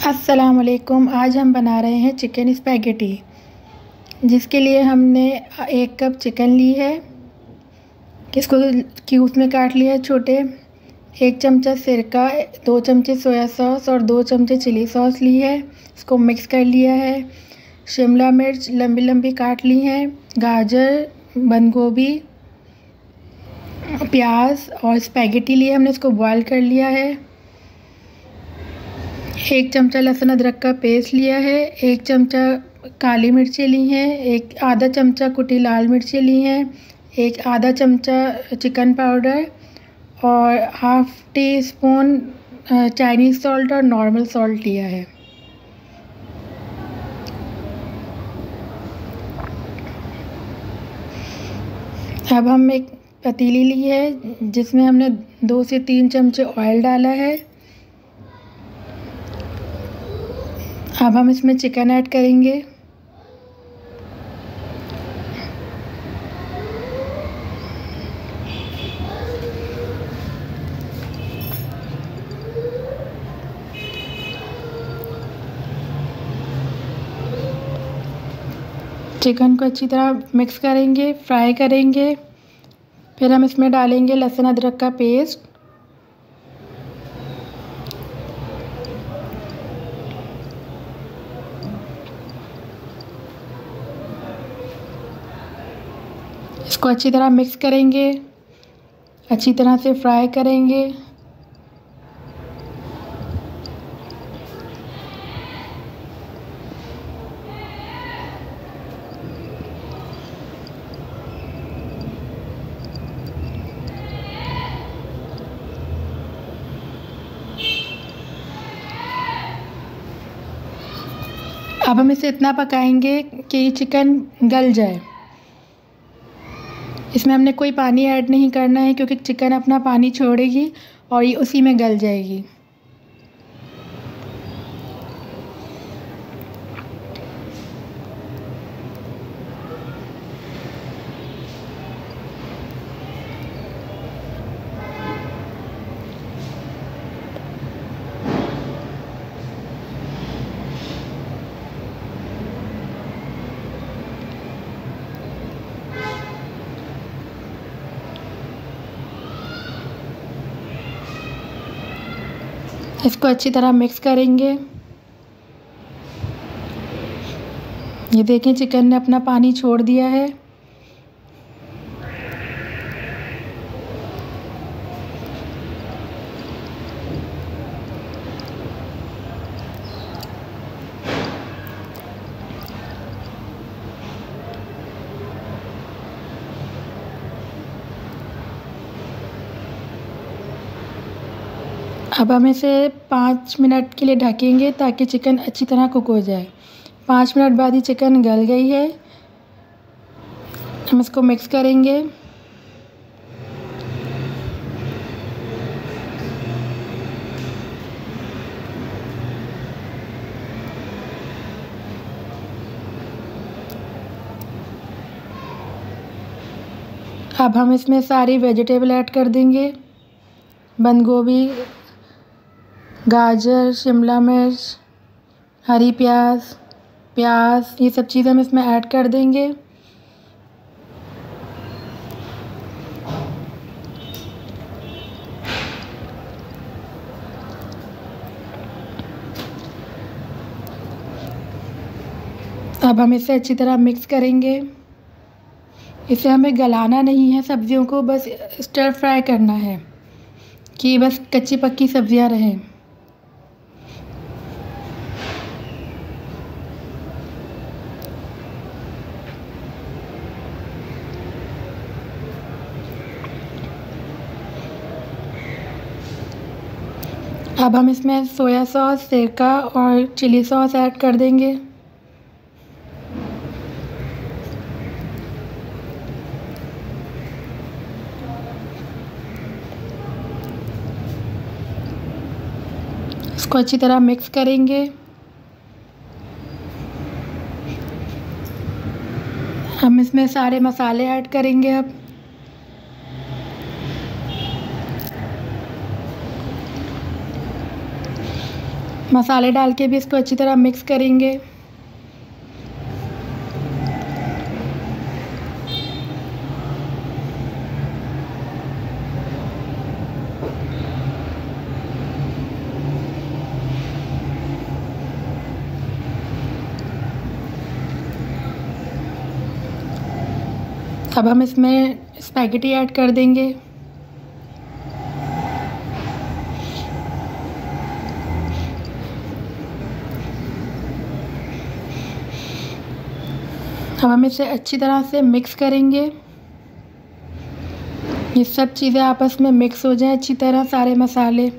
अस्सलाम वालेकुम। आज हम बना रहे हैं चिकन स्पैगेटी, जिसके लिए हमने 1 कप चिकन ली है, इसको क्यूब्स में काट लिया है छोटे। 1 चमचा सिरका, 2 चमचे सोया सॉस और 2 चमचे चिली सॉस ली है, इसको मिक्स कर लिया है। शिमला मिर्च लंबी लंबी काट ली हैं, गाजर, बंद गोभी, प्याज और स्पैगेटी लिए हमने, इसको बॉईल कर लिया है। 1 चमचा लहसुन अदरक का पेस्ट लिया है, 1 चमचा काली मिर्चें ली हैं, आधा चमचा कुटी लाल मिर्चें ली हैं, आधा चमचा चिकन पाउडर और half tea spoon Chinese salt और नॉर्मल सॉल्ट लिया है। अब हम एक पतीली ली है, जिसमें हमने 2 से 3 चमचे ऑयल डाला है। अब हम इसमें चिकन ऐड करेंगे। चिकन को अच्छी तरह मिक्स करेंगे, फ्राई करेंगे। फिर हम इसमें डालेंगे लहसुन अदरक का पेस्ट, इसको अच्छी तरह मिक्स करेंगे, अच्छी तरह से फ्राई करेंगे। अब हम इसे इतना पकाएंगे कि चिकन गल जाए। इसमें हमने कोई पानी ऐड नहीं करना है, क्योंकि चिकन अपना पानी छोड़ेगी और ये उसी में गल जाएगी। इसको अच्छी तरह मिक्स करेंगे। ये देखें, चिकन ने अपना पानी छोड़ दिया है। अब हम इसे 5 मिनट के लिए ढकेंगे, ताकि चिकन अच्छी तरह कुक हो जाए। 5 मिनट बाद ही चिकन गल गई है। हम इसको मिक्स करेंगे। अब हम इसमें सारी वेजिटेबल ऐड कर देंगे। बंद गोभी, गाजर, शिमला मिर्च, हरी प्याज, ये सब चीज़ें हम इसमें ऐड कर देंगे। अब हम इसे अच्छी तरह मिक्स करेंगे। इसे हमें गलाना नहीं है सब्जियों को, बस स्टर फ्राई करना है कि बस कच्ची पक्की सब्जियां रहें। अब हम इसमें सोया सॉस, सिरका और चिली सॉस ऐड कर देंगे। इसको अच्छी तरह मिक्स करेंगे। हम इसमें सारे मसाले ऐड करेंगे। अब मसाले डाल के भी इसको अच्छी तरह मिक्स करेंगे। अब हम इसमें स्पैगेटी ऐड कर देंगे। अब हम इसे अच्छी तरह से मिक्स करेंगे। ये सब चीज़ें आपस में मिक्स हो जाएं अच्छी तरह, सारे मसाले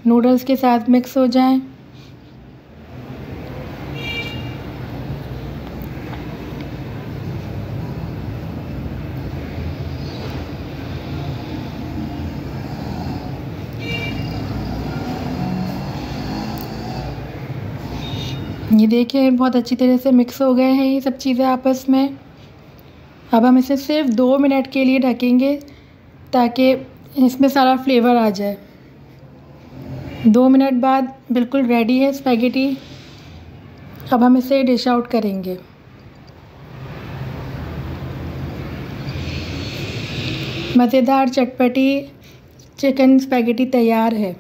नूडल्स के साथ मिक्स हो जाएं। ये देखिए बहुत अच्छी तरह से मिक्स हो गए हैं ये सब चीज़ें आपस में। अब हम इसे सिर्फ 2 मिनट के लिए ढकेंगे ताकि इसमें सारा फ्लेवर आ जाए। 2 मिनट बाद बिल्कुल रेडी है स्पैगेटी। अब हम इसे डिश आउट करेंगे। मज़ेदार चटपटी चिकन स्पैगेटी तैयार है।